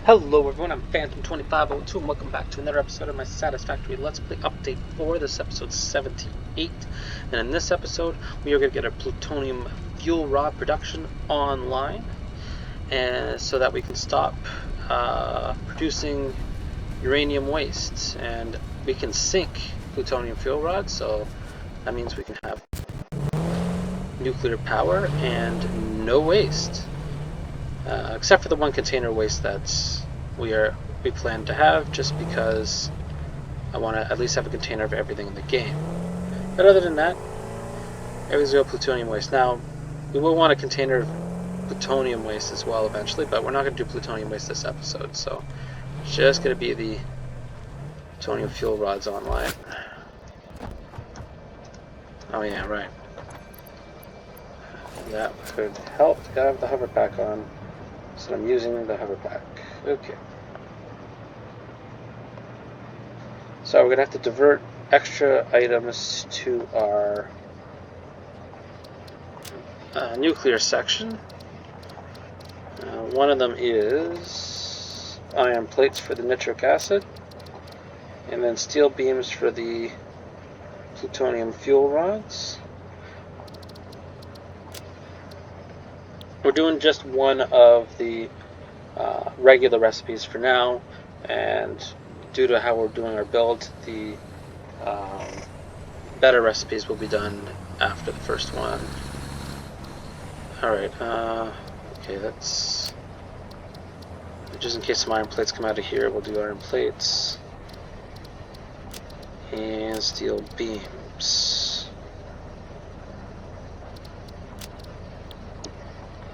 Hello everyone, I'm Phantom2502 and welcome back to another episode of my Satisfactory Let's Play update for this episode 78. And in this episode, we are going to get our plutonium fuel rod production online, and so that we can stop producing uranium waste, and we can sink plutonium fuel rods, so that means we can have nuclear power and no waste. Except for the one container waste that we plan to have, just because I want to at least have a container of everything in the game. But other than that, everything's going to plutonium waste. Now, we will want a container of plutonium waste as well eventually, but we're not going to do plutonium waste this episode, so it's just going to be the plutonium fuel rods online. Oh yeah, right. That could help to have the hover pack on. So I'm using the hover pack. Okay. So we're going to have to divert extra items to our nuclear section. One of them is iron plates for the nitric acid, and then steel beams for the plutonium fuel rods. We're doing just one of the regular recipes for now, and due to how we're doing our build, the better recipes will be done after the first one. Alright, okay, that's... just in case some iron plates come out of here, we'll do iron plates. And steel beams.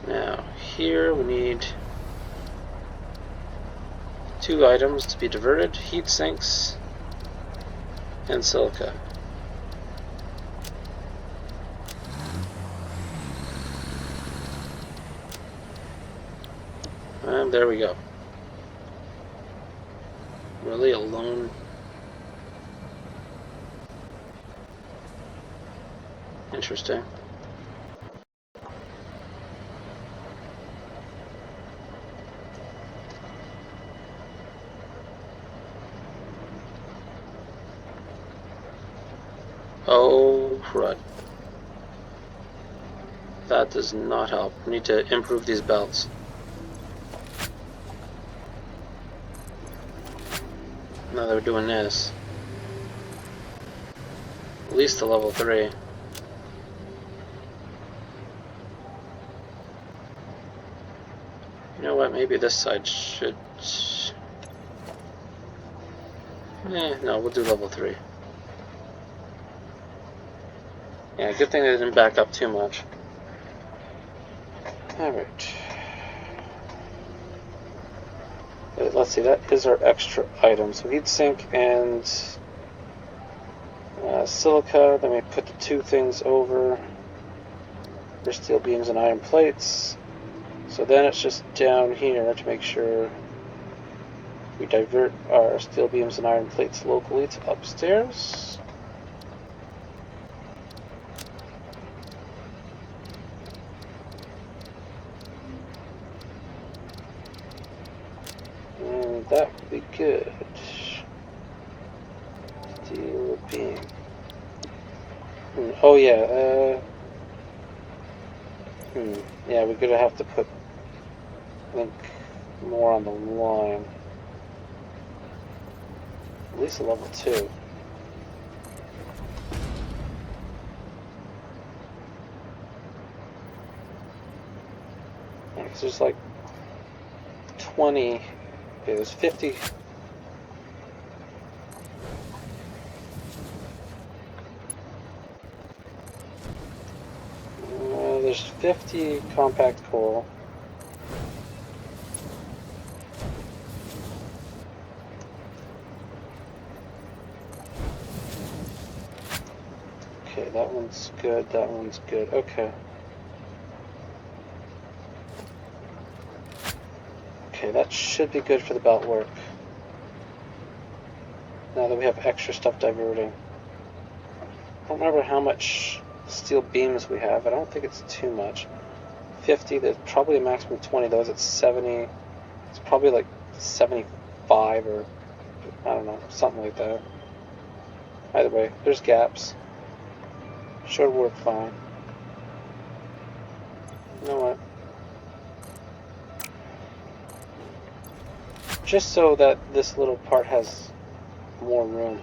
Now, here we need 2 items to be diverted: heat sinks and silica. And there we go. Really alone. Interesting. Oh, crud. That does not help. We need to improve these belts. Now that we're doing this, at least to level 3. You know what, maybe this side should... no, we'll do level 3. Yeah, good thing they didn't back up too much. Alright. Let's see, that is our extra item. So heat sink and silica, then we put the 2 things over for steel beams and iron plates. So then it's just down here to make sure we divert our steel beams and iron plates locally to upstairs. And that would be good. Steel beam. Oh yeah, yeah, we're gonna have to put, I think, more on the line. At least a level 2. Because there's like 20. Okay, there's 50. There's 50 compact coal. Okay, that one's good, that one's good. Okay. Okay, that should be good for the belt work. Now that we have extra stuff diverting. I don't remember how much steel beams we have. I don't think it's too much. 50, there's probably a maximum of 20. Those at 70. It's probably like 75 or I don't know, something like that. Either way, there's gaps. Should work fine. You know what? Just so that this little part has more room.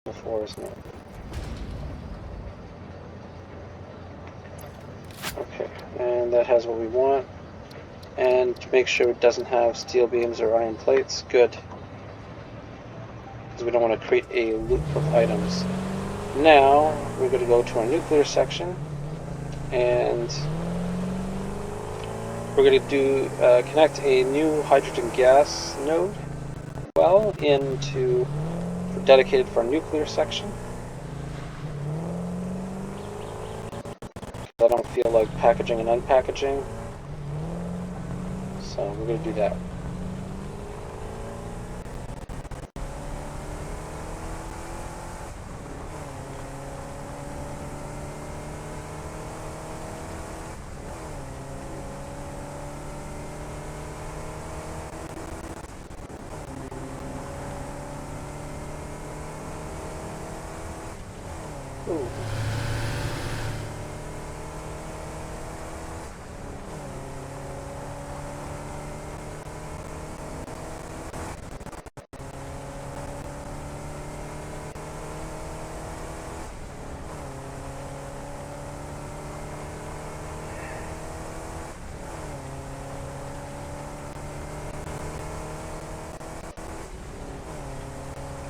Before, isn't it? Okay, and that has what we want. And to make sure it doesn't have steel beams or iron plates, good. Because we don't want to create a loop of items. Now, we're going to go to our nuclear section, and we're going to connect a new hydrogen gas node well into dedicated for our nuclear section. I don't feel like packaging and unpackaging, so we're going to do that. Ooh.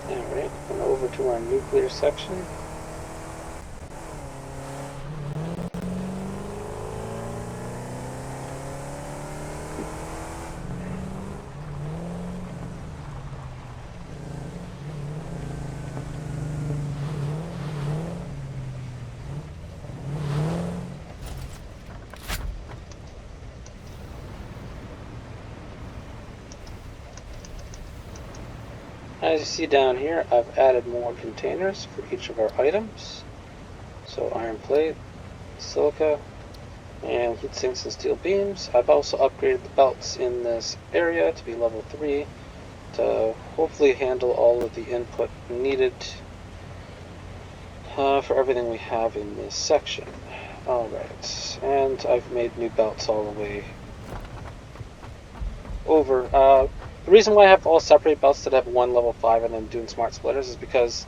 Alright, and over to our nuclear section. As you see down here, I've added more containers for each of our items. So iron plate, silica, and heat sinks and steel beams. I've also upgraded the belts in this area to be level 3 to hopefully handle all of the input needed for everything we have in this section. Alright, and I've made new belts all the way over. The reason why I have all separate belts that have one level 5 and then doing smart splitters is because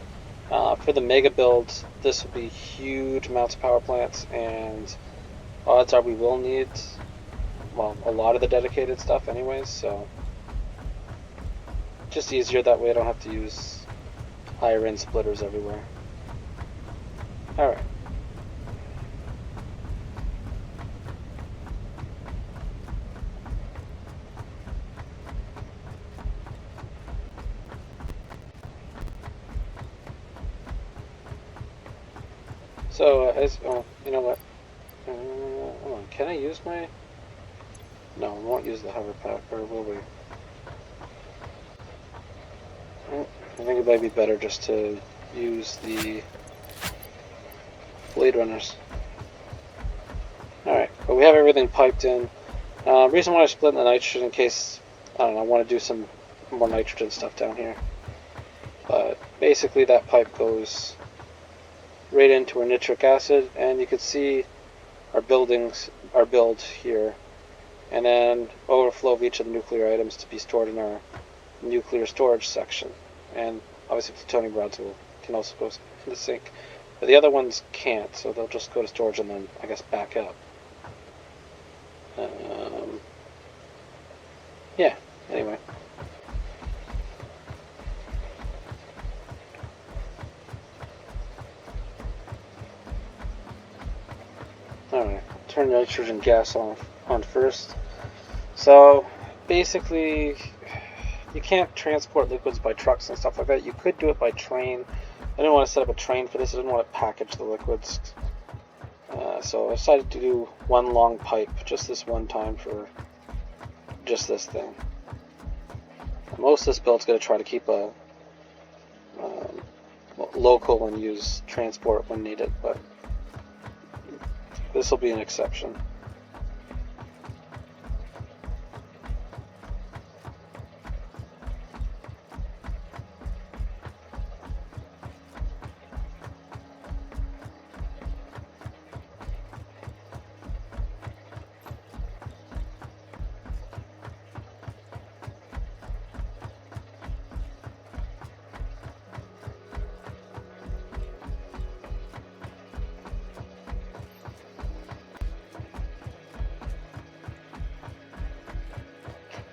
for the mega build, this will be huge amounts of power plants, and odds are we will need, well, a lot of the dedicated stuff anyways, so just easier that way. I don't have to use higher end splitters everywhere. Alright. So, you know what? Hold on, can I use my... No, we won't use the hover pack, or will we? I think it might be better just to use the Blade Runners. Alright, but we have everything piped in. Reason why I split the nitrogen in case, I don't know, I want to do some more nitrogen stuff down here. But basically that pipe goes right into our nitric acid, and you can see our build here, and then overflow of each of the nuclear items to be stored in our nuclear storage section. And obviously plutonium rods can also go in the sink, but the other ones can't, so they'll just go to storage and then I guess back up. Yeah, anyway. Alright, turn nitrogen gas on first. So basically, you can't transport liquids by trucks and stuff like that. You could do it by train. I didn't want to set up a train for this. I didn't want to package the liquids. So I decided to do one long pipe, just this one time for just this thing. Most of this build's going to try to keep a local and use transport when needed, but This will be an exception.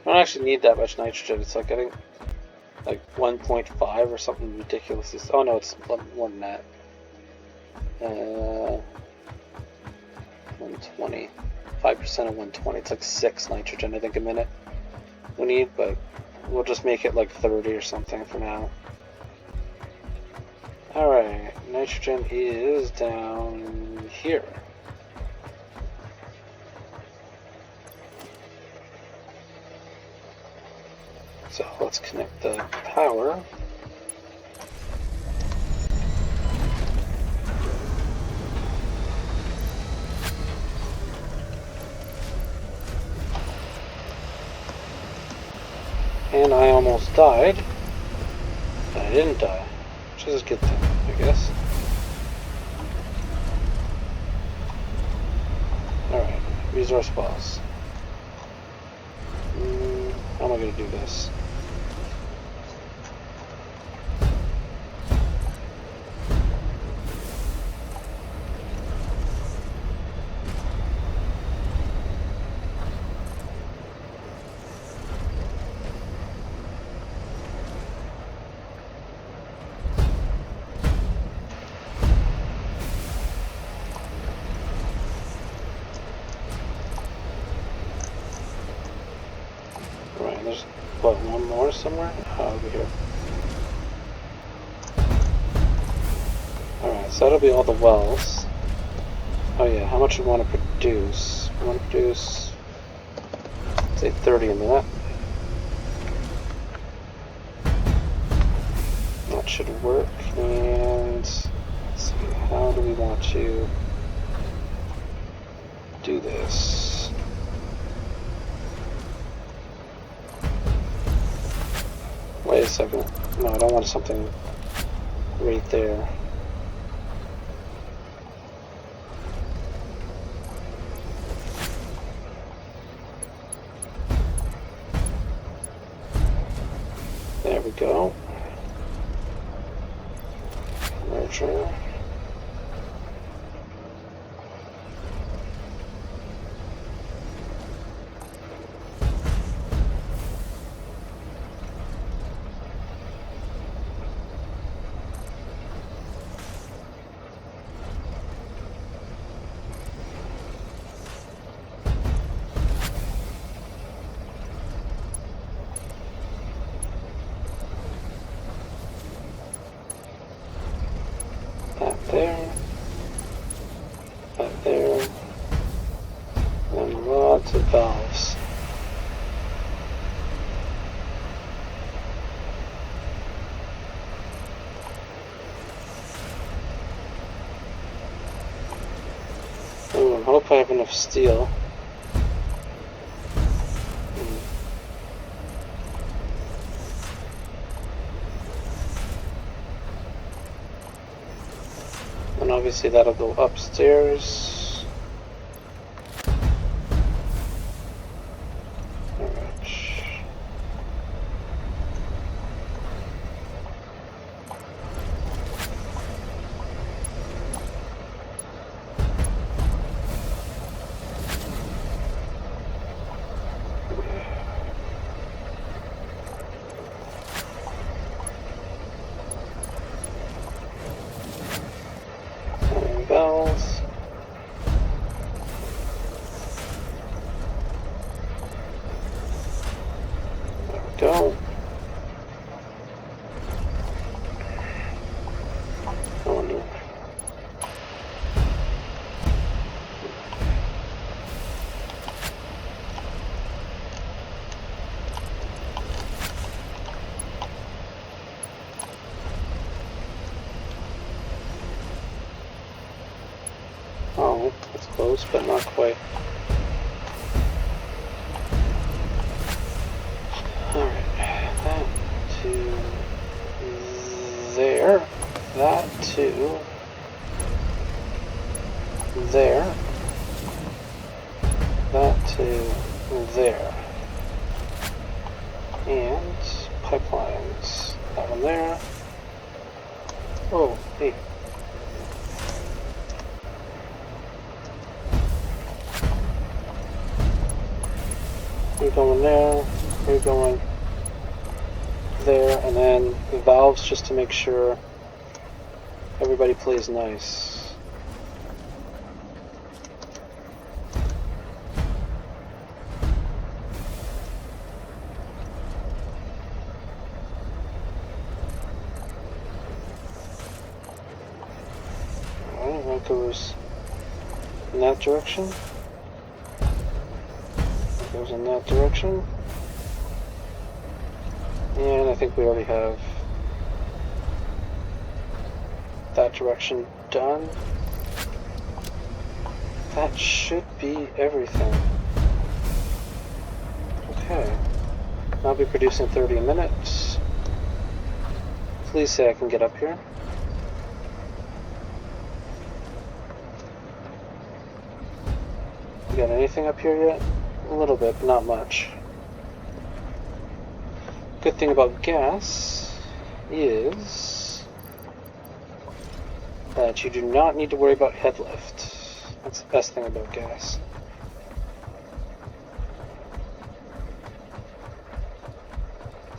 I don't actually need that much nitrogen. It's like, I think, like 1.5 or something ridiculous. Oh no, it's more than that. 120. 5% of 120. It's like 6 nitrogen, I think, a minute we need, but we'll just make it like 30 or something for now. Alright, nitrogen is down here. So let's connect the power. And I almost died, but I didn't die, which is a good thing, I guess. Alright, resource pause. How am I going to do this? There's, what, one more somewhere? Oh, over here. Alright, so that'll be all the wells. Oh yeah, how much do we want to produce? We want to produce, say, 30 a minute. That should work. And let's see, how do we want to do this? Wait a second. No, I don't want something right there. There we go. Merger. There, that there, and lots of valves. I hope I have enough steel. And obviously that'll go upstairs. Alright. Bells. Oh, that's close, but not quite. Alright, that to there, that to there, that to there, and pipelines, that one there. Oh, hey. You're going there, you're going there, and then the valves just to make sure everybody plays nice. Alright, that goes in that direction. That goes in that direction. And I think we already have that direction done. That should be everything. Okay. I'll be producing 30 minutes. Please say I can get up here. You got anything up here yet? A little bit, but not much. Good thing about gas is that you do not need to worry about head lift. That's the best thing about gas.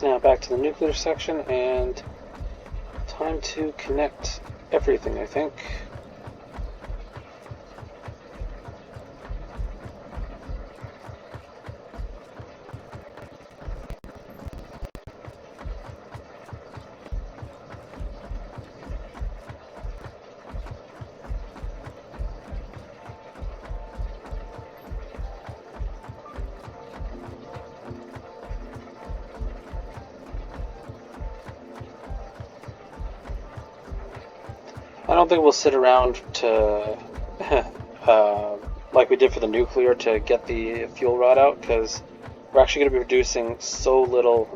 Now back to the nuclear section, and time to connect everything, I think. I don't think we'll sit around to, like we did for the nuclear, to get the fuel rod out, because we're actually going to be producing so little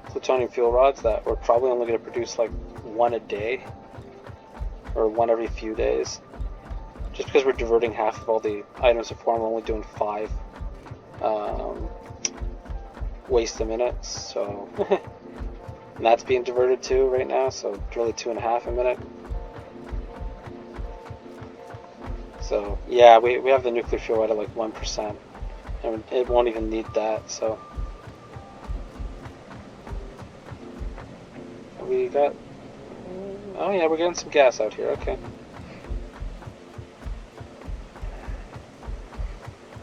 plutonium fuel rods that we're probably only going to produce like one a day, or one every few days. Just because we're diverting half of all the items of form, we're only doing 5 waste a minute, so... And that's being diverted too right now, so it's really 2.5 a minute. So yeah, we have the nuclear fuel rod at like 1%, and it won't even need that. So we got. Oh yeah, we're getting some gas out here. Okay.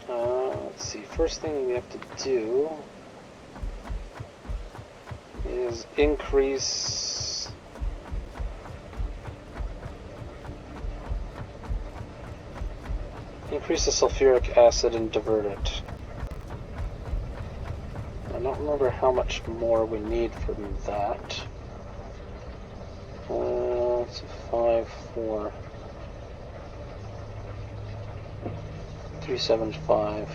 Let's see. First thing we have to do is increase the sulfuric acid and divert it. I don't remember how much more we need for that. It's 5, 4, 375.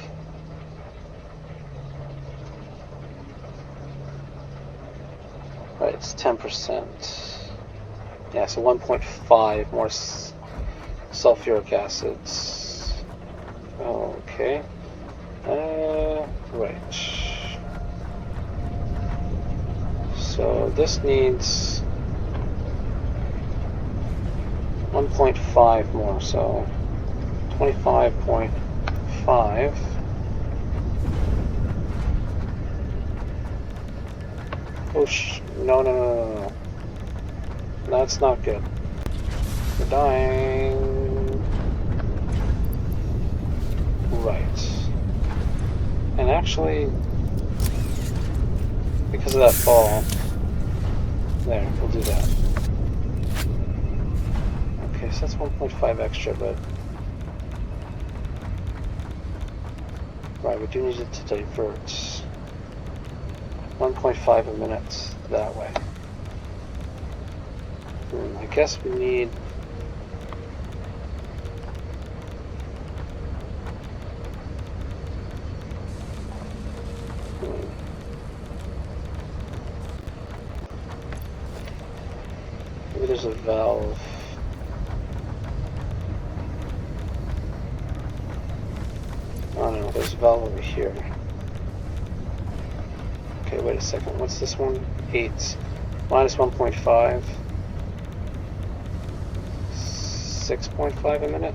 Right, it's 10%. Yeah, so 1.5 more sulfuric acids. Okay. Right. So this needs 1.5 more, so 25.5. Oh no. That's not good. We're dying. Right. And actually, because of that fall, there, we'll do that. Okay, so that's 1.5 extra, but... Right, we do need it to divert. 1.5 a minute that way. I guess we need valve. Oh no, there's a valve over here. Okay, wait a second. What's this one? 8. Minus 1.5. 6.5 a minute.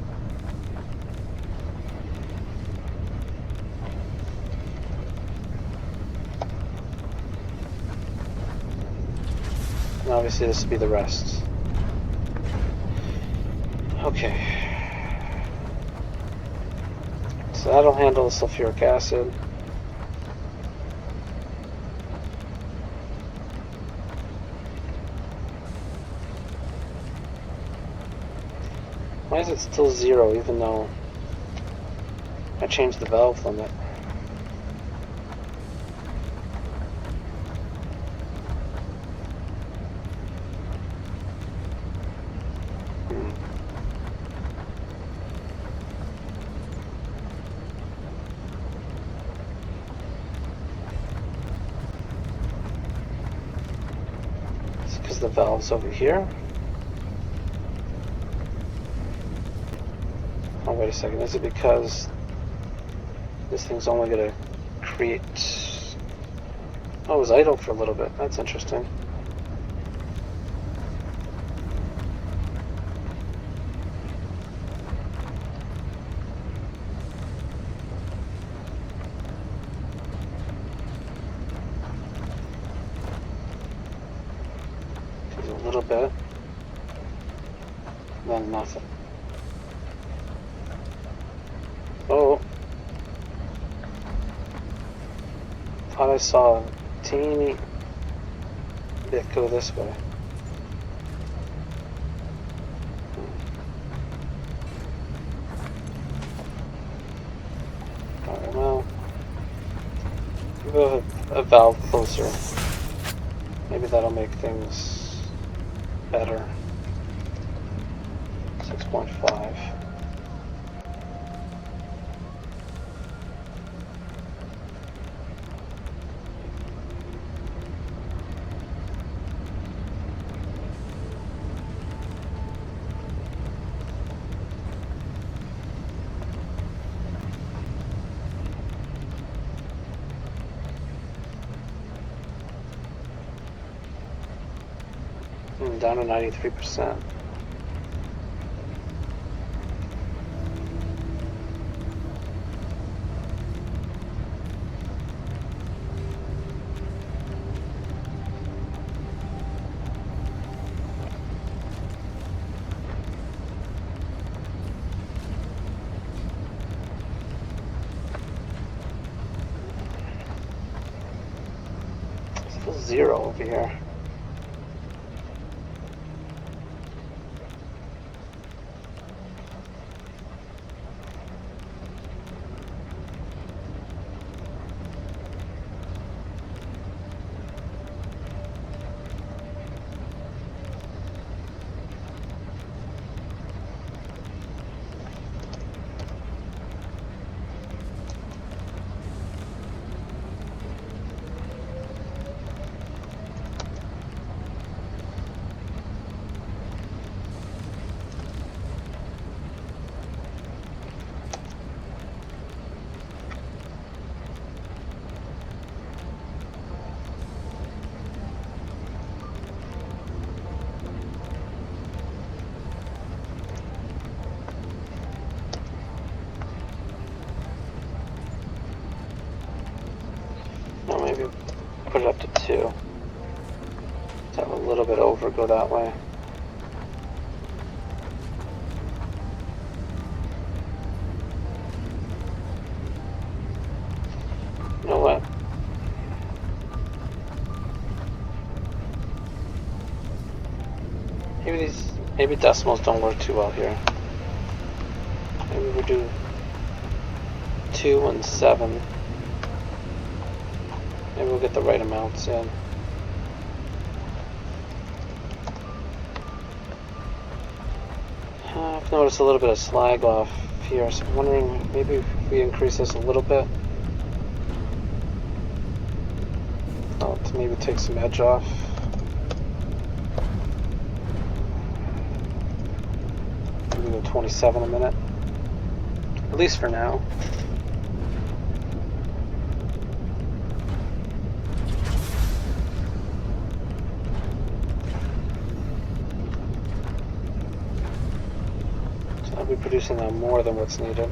And obviously this would be the rest. Okay. So that'll handle the sulfuric acid. Why is it still 0 even though I changed the valve limit? It's because the valve's over here. Oh, wait a second. Is it because this thing's only going to create... Oh, it was idle for a little bit. That's interesting. There's a little bit. Then nothing. Oh. Thought I saw a teeny bit go this way. Alright, well, we'll have a valve closer. Maybe that'll make things better. 6.5. Down to 93%. Still 0 over here. Maybe put it up to 2. Let's have a little bit over, go that way. You know what? Maybe decimals don't work too well here. Maybe we do 2 and 7. Maybe we'll get the right amounts in. I've noticed a little bit of slag off here, so I'm wondering maybe if we increase this a little bit. To maybe take some edge off. to 27 a minute. At least for now. So I'll be producing now more than what's needed.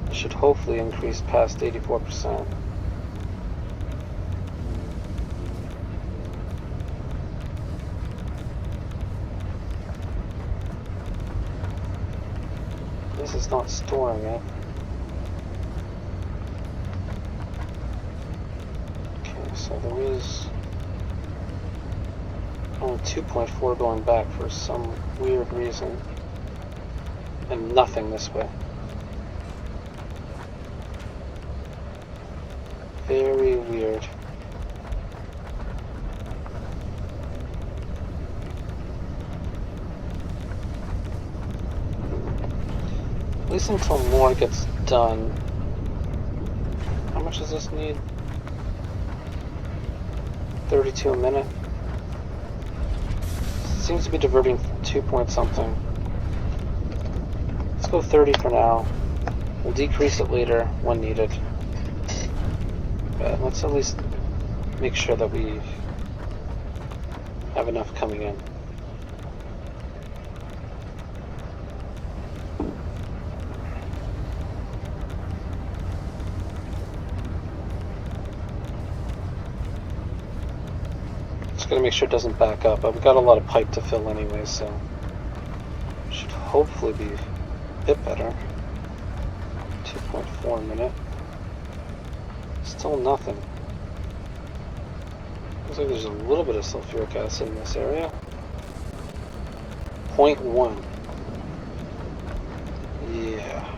It should hopefully increase past 84%. This is not storing it. Okay, so there is only 2.4 going back for some weird reason, and nothing this way. Very weird. At least until more gets done. How much does this need? 32 a minute. Seems to be diverting 2 point something. Let's go 30 for now. We'll decrease it later when needed. But let's at least make sure that we have enough coming in. Gotta make sure it doesn't back up, but we've got a lot of pipe to fill anyway, so should hopefully be a bit better. 2.4 a minute. Still nothing. Looks like there's a little bit of sulfuric acid in this area. 0.1. Yeah.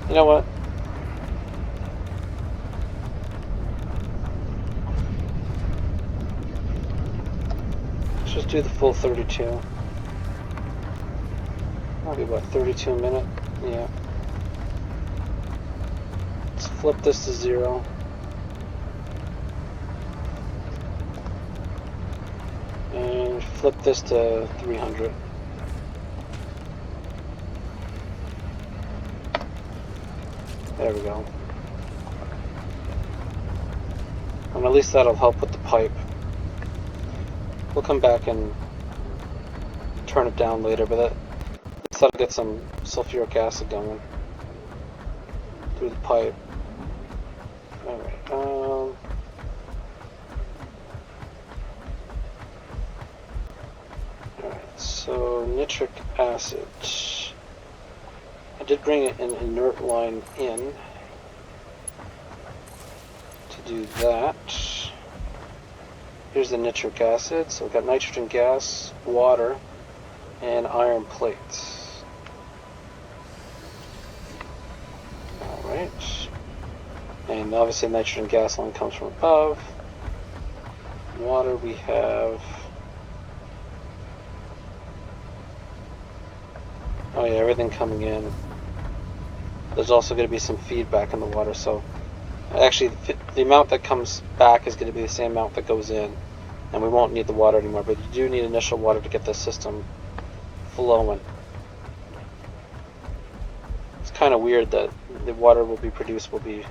You know what? Just do the full 32. That'll be about 32 a minute. Yeah. Let's flip this to 0. And flip this to 300. There we go. And at least that'll help with the pipe. We'll come back and turn it down later, but that'll get some sulfuric acid going through the pipe. Alright, alright, so nitric acid. I did bring an inert line in to do that. Here's the nitric acid, so we've got nitrogen gas, water, and iron plates. Alright. And obviously nitrogen gas line comes from above. Water we have... Oh yeah, everything coming in. There's also going to be some feedback in the water, so... Actually, the amount that comes back is going to be the same amount that goes in. And we won't need the water anymore, but you do need initial water to get the system flowing. It's kind of weird that the water will be produced, will be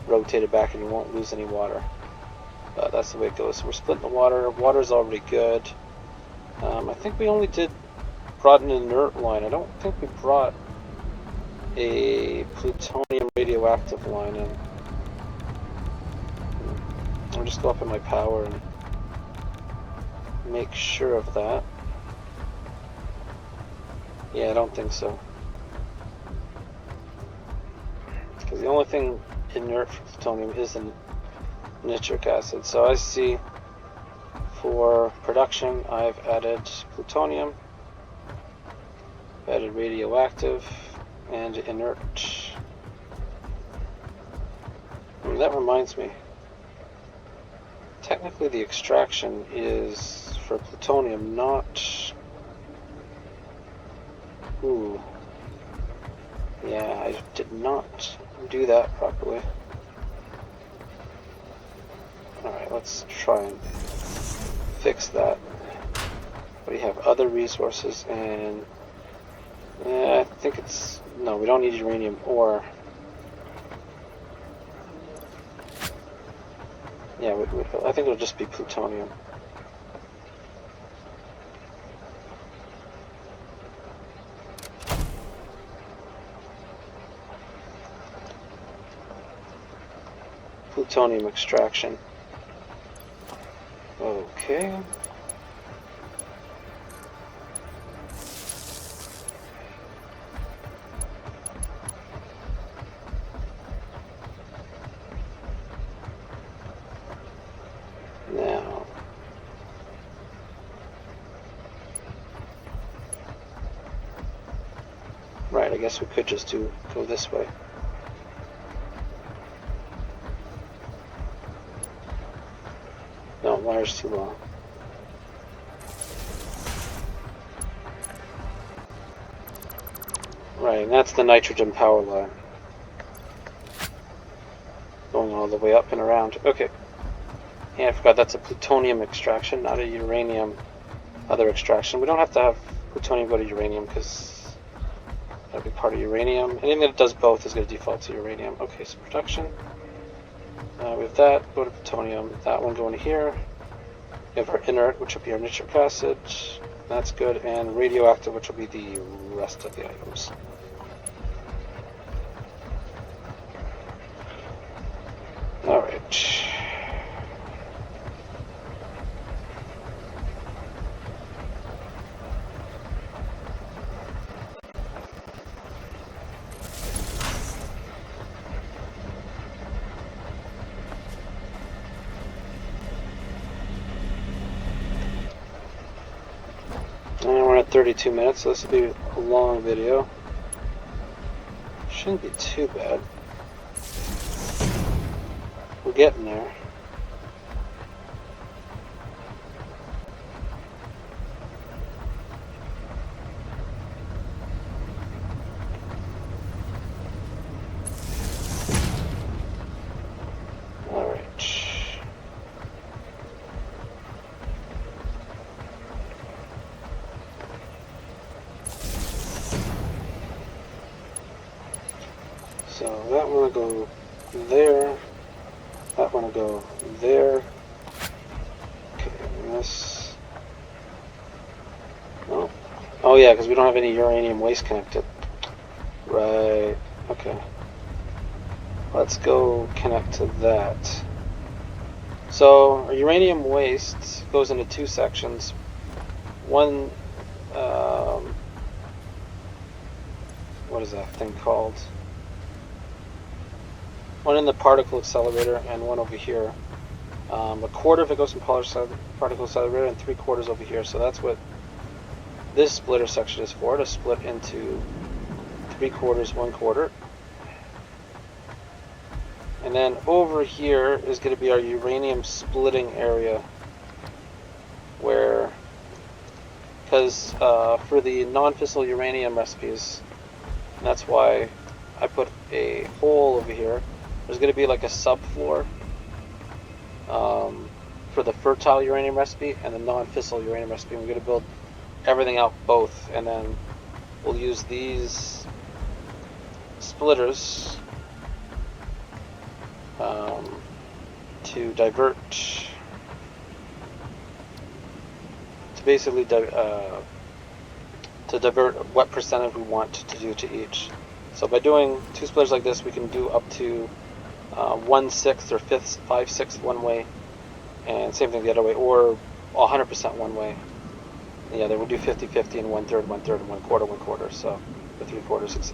rotated back, and you won't lose any water. But that's the way it goes. So we're splitting the water. Water's already good. I think we only brought an inert line. I don't think we brought a plutonium radioactive line in. I'll just go up in my power and make sure of that. Yeah, I don't think so. Because the only thing inert for plutonium is the nitric acid. So I see for production I've added plutonium, added radioactive, and inert. And that reminds me. Technically the extraction is for plutonium, not... Ooh. Yeah, I did not do that properly. let's try and fix that. We have other resources, and I think it's... No, we don't need uranium ore. Yeah, I think it'll just be plutonium. Plutonium extraction. Okay. Now, right, I guess we could just go this way. No, wire's too long. Right, and that's the nitrogen power line. Going all the way up and around. Okay. Yeah, I forgot that's a plutonium extraction, not a uranium other extraction. We don't have to have plutonium go to uranium because that'll be part of uranium. Anything that does both is going to default to uranium. Okay, so production. We have that, go to plutonium. That one going to here. We have our inert, which will be our nitric acid. That's good. And radioactive, which will be the rest of the items. Alright. And we're at 32 minutes, so this will be a long video. Shouldn't be too bad. We're getting there. So that one will go there, that one will go there. Okay, and this... Oh, oh yeah, because we don't have any uranium waste connected. Right, okay. Let's go connect to that. So our uranium waste goes into two sections. One, what is that thing called? One in the particle accelerator and one over here. A quarter of it goes in particle accelerator and 3/4 over here. So that's what this splitter section is for, to split into 3/4, 1/4. And then over here is going to be our uranium splitting area, where, because for the non-fissile uranium recipes, and that's why I put a hole over here. There's going to be like a subfloor for the fertile uranium recipe and the non-fissile uranium recipe. We're going to build everything out both, and then we'll use these splitters to divert, to basically to divert what percentage we want to do to each. So by doing two splitters like this, we can do up to 1/6 or 5/6 one way, and same thing the other way, or 100% one way. Yeah, then we'll do 50/50 and 1/3, 1/3, and 1/4, 1/4. So the 3/4,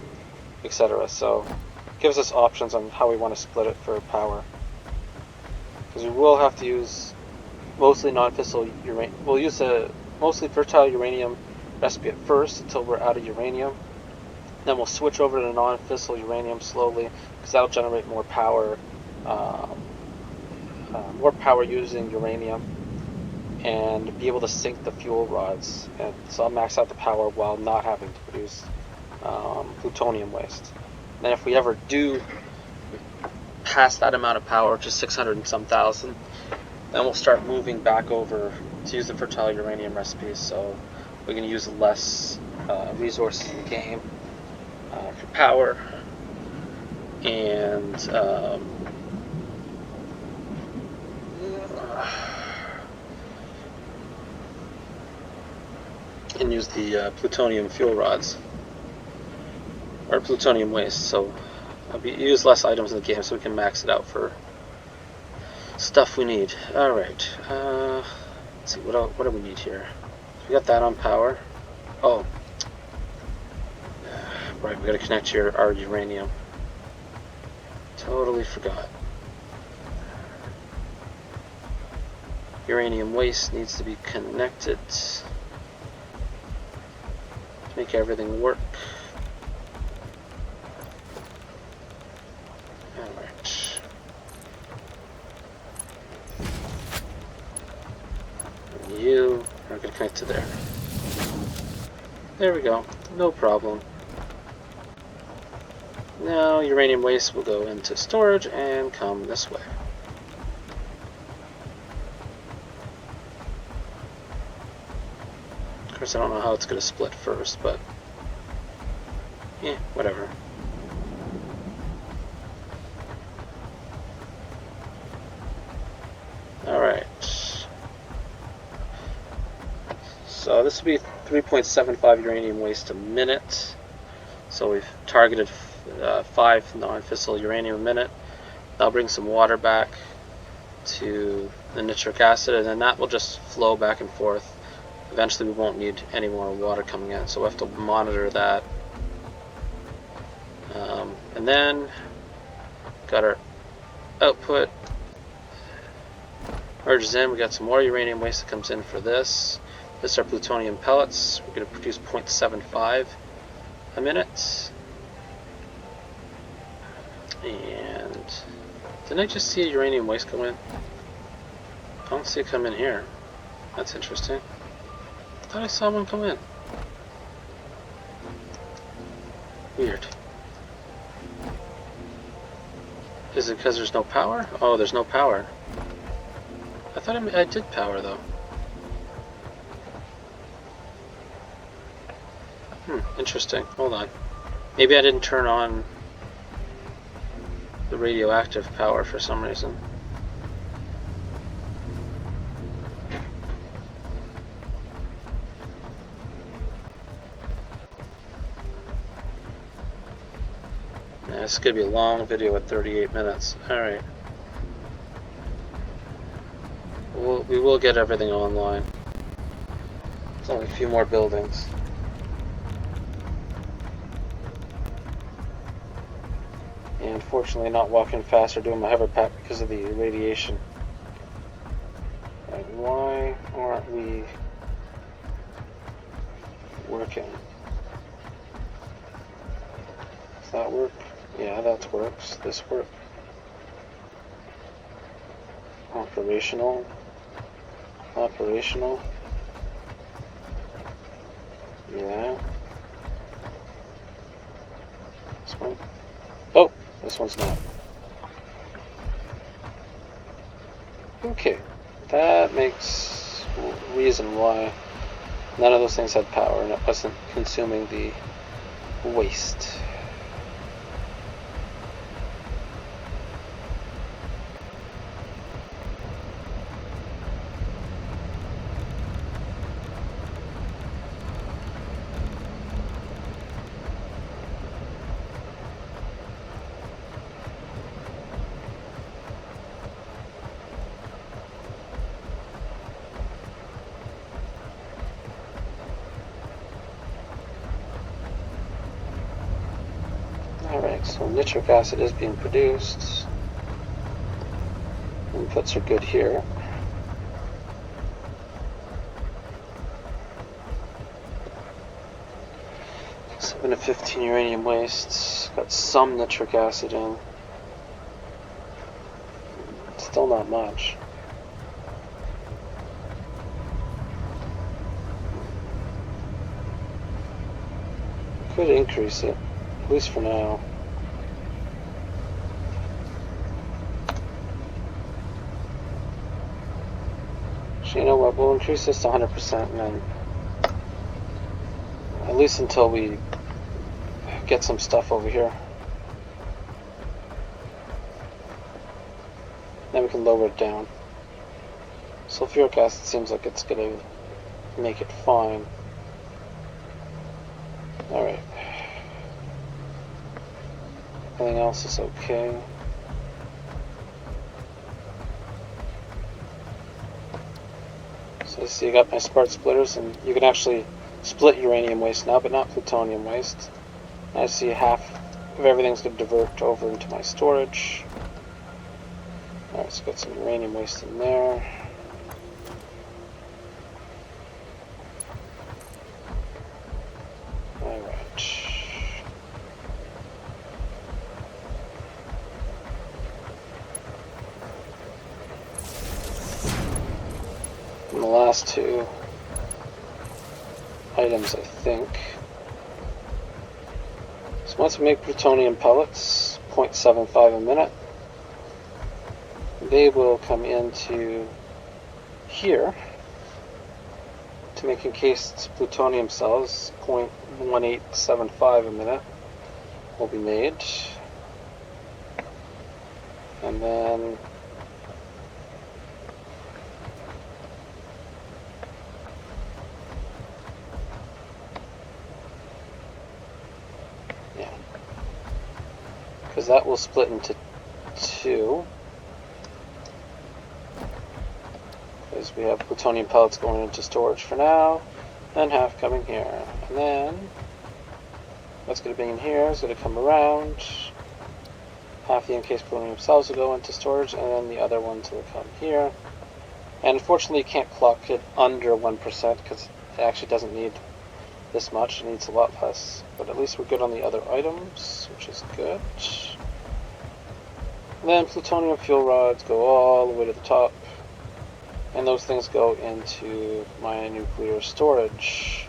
etc. So it gives us options on how we want to split it for power. Because we will have to use mostly non-fissile uranium. We'll use a mostly fertile uranium recipe at first until we're out of uranium. Then we'll switch over to non-fissile uranium slowly, because that'll generate more power using uranium, and be able to sink the fuel rods. And so I'll max out the power while not having to produce plutonium waste. Then if we ever do pass that amount of power, which is 600 and some thousand, Then we'll start moving back over to use the fertile uranium recipes, so we can use less resources in the game for power, and use the plutonium fuel rods, or plutonium waste, so use less items in the game so we can max it out for stuff we need. Alright, let's see, what do we need here? We got that on power. Oh, right, we gotta connect to our uranium. Totally forgot. Uranium waste needs to be connected to make everything work. Alright. You are going to connect to there. There we go. No problem. Now uranium waste will go into storage and come this way. Of course, I don't know how it's going to split first, but yeah, whatever. Alright. So this will be 3.75 uranium waste a minute. So we've targeted 5 non-fissile uranium a minute. That'll bring some water back to the nitric acid, and then that will just flow back and forth. Eventually we won't need any more water coming in, so we'll have to monitor that. And then got our output merges in. We got some more uranium waste that comes in for this. This is our plutonium pellets. We're going to produce 0.75 a minute. And didn't I just see a uranium waste go in? I don't see it come in here. That's interesting. I thought I saw one come in. Weird. Is it because there's no power? Oh, there's no power. I thought I did power though. Interesting. Hold on. Maybe I didn't turn on the radioactive power for some reason. Yeah, this is going to be a long video at 38 minutes. Alright. We will get everything online. There's only a few more buildings. And unfortunately not walking fast or doing my hover pack because of the radiation. Right, why aren't we working? Does that work? Yeah, that works. This work. Operational. Operational. Yeah. This one. Oh, this one's not. Okay, that makes reason why none of those things had power and it wasn't consuming the waste. Alright, so nitric acid is being produced. Inputs are good here. Seven to 15 uranium wastes. Got some nitric acid in. Still not much. Could increase it, at least for now. Actually, you know what? We'll increase this to 100% and then at least until we get some stuff over here. Then we can lower it down. Sulfuric acid seems like it's going to make it fine. Alright. Everything else is okay. So you see I got my spark splitters, and you can actually split uranium waste now, but not plutonium waste. I see half of everything's going to divert over into my storage. Alright, so got some uranium waste in there. Alright. And the last two items, I think. So once we make plutonium pellets, 0.75 a minute, they will come into here to make encased plutonium cells. 0.1875 a minute will be made, and then because that will split into two, because we have plutonium pellets going into storage for now, and half coming here, and then what's going to be in here is going to come around. Half the encased plutonium cells will go into storage, and then the other ones will come here. And unfortunately, you can't clock it under 1% because it actually doesn't need this much. It needs a lot less. But at least we're good on the other items, which is good. And then plutonium fuel rods go all the way to the top, and those things go into my nuclear storage.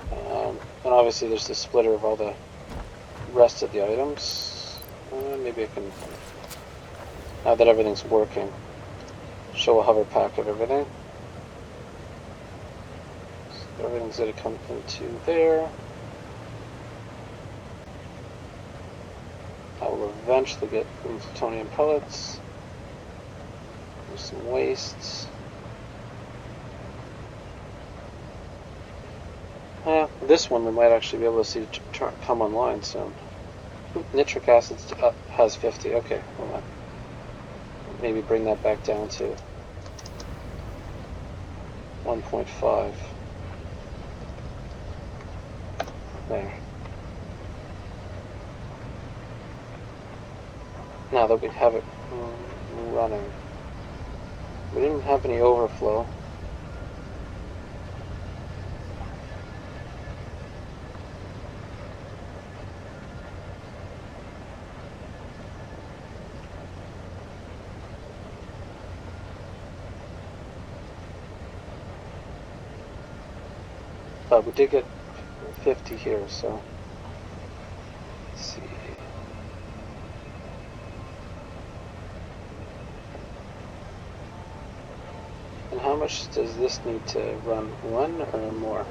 And obviously there's the splitter of all the rest of the items. Maybe I can, now that everything's working, show a hover pack of everything. So everything's going to come into there. I will eventually get some plutonium pellets. There's some wastes. This one we might actually be able to see come online soon. Nitric acid has 50. Okay, hold on. Maybe bring that back down to 1.5. There. Now that we have it running. We didn't have any overflow. But we did get 50 here, so let's see. And how much does this need to run? 1 or more?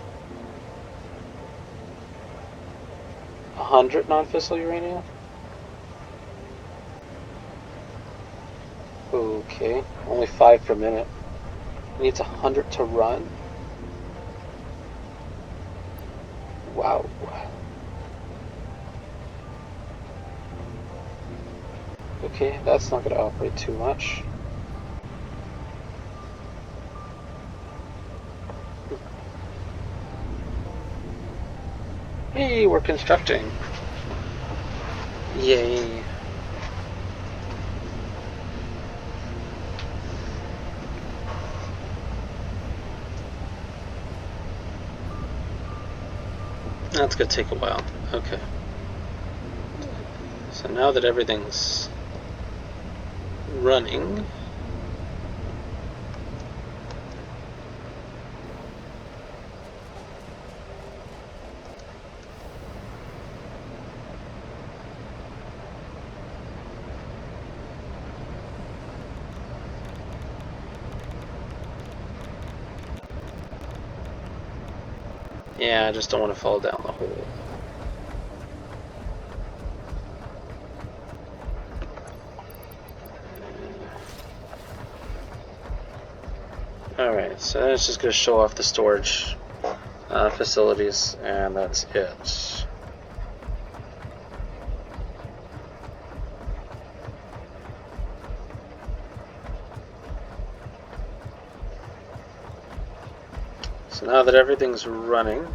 100 non-fissile uranium? Okay, only 5 per minute. It needs 100 to run? Wow. Okay, that's not going to operate too much. Hey, we're constructing. Yay. That's going to take a while. Okay. So now that everything's running, Yeah, I just don't want to fall down the hole. Alright, so then it's just going to show off the storage facilities, and that's it. So now that everything's running,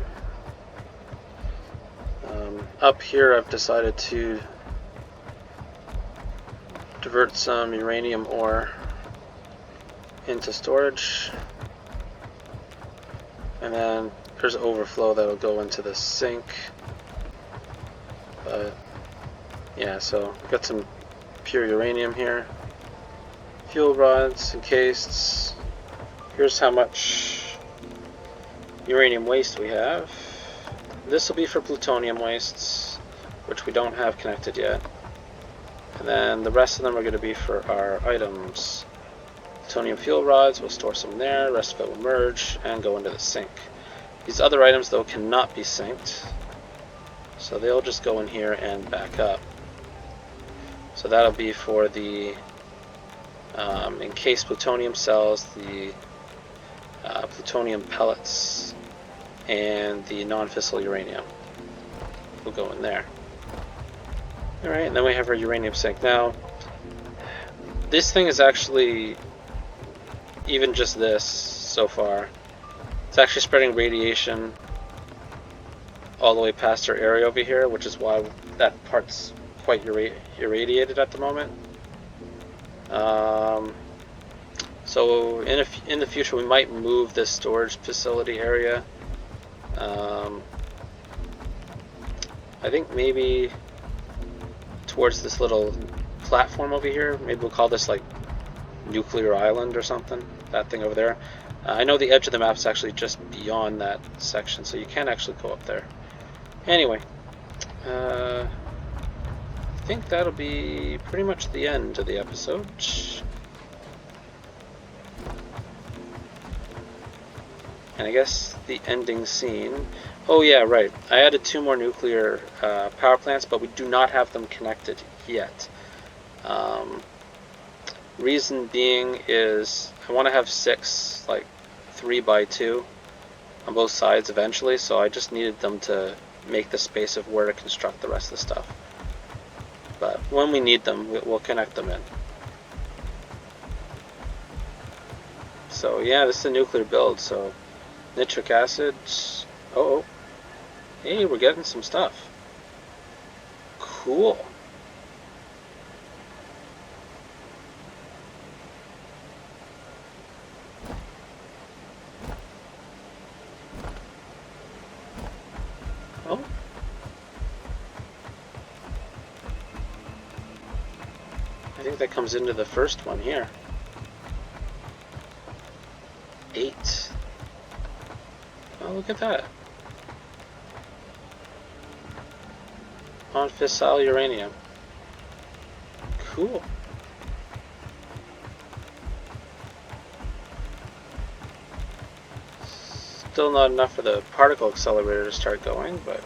up here I've decided to divert some uranium ore into storage, and then there's overflow that'll go into the sink. But yeah, so we've got some pure uranium here, fuel rods encased. Here's how much uranium waste we have. This will be for plutonium wastes, which we don't have connected yet. And then the rest of them are going to be for our items. Plutonium fuel rods, we'll store some there, the rest of it will merge and go into the sink. These other items though cannot be synced, so they'll just go in here and back up. So that'll be for the encased plutonium cells, the plutonium pellets, and the non-fissile uranium will go in there. Alright, and then we have our uranium sink. Now, this thing is actually, even just this so far, it's actually spreading radiation all the way past our area over here, which is why that part's quite irradiated at the moment. So in the future we might move this storage facility area. I think maybe towards this little platform over here. Maybe we'll call this like Nuclear Island or something. That thing over there. I know the edge of the map is actually just beyond that section, so you can actually go up there. Anyway, I think that'll be pretty much the end of the episode. And I guess the ending scene. Oh yeah, right. I added 2 more nuclear power plants, but we do not have them connected yet. Reason being is I want to have 6, like 3x2 on both sides eventually, so I just needed them to make the space of where to construct the rest of the stuff. But when we need them, we'll connect them in. So yeah, this is a nuclear build, so nitric acid. Oh, hey, we're getting some stuff. Cool. Oh. I think that comes into the first one here. 8. Oh, look at that. Non-fissile uranium. Cool. Still not enough for the particle accelerator to start going, but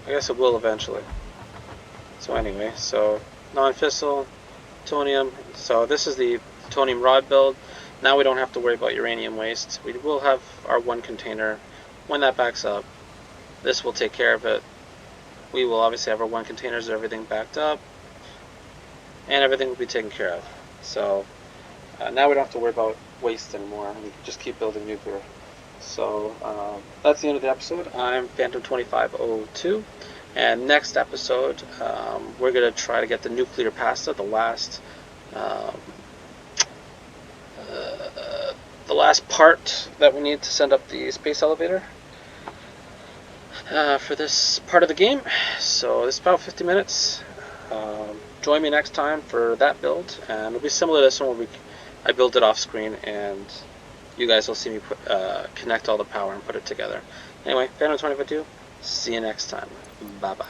I guess it will eventually. So anyway, so non-fissile, plutonium. So this is the plutonium rod build. Now we don't have to worry about uranium waste. We will have our 1 container. When that backs up, this will take care of it. We will obviously have our 1 containers, everything backed up, and everything will be taken care of. So now we don't have to worry about waste anymore. We can just keep building nuclear. So that's the end of the episode. I'm Phantom2502, and next episode we're going to try to get the nuclear pasta, the last part that we need to send up the space elevator for this part of the game. So this is about 50 minutes. Join me next time for that build, and it'll be similar to this one where I build it off screen and you guys will see me connect all the power and put it together. Anyway, Phantom2502, see you next time. Bye bye.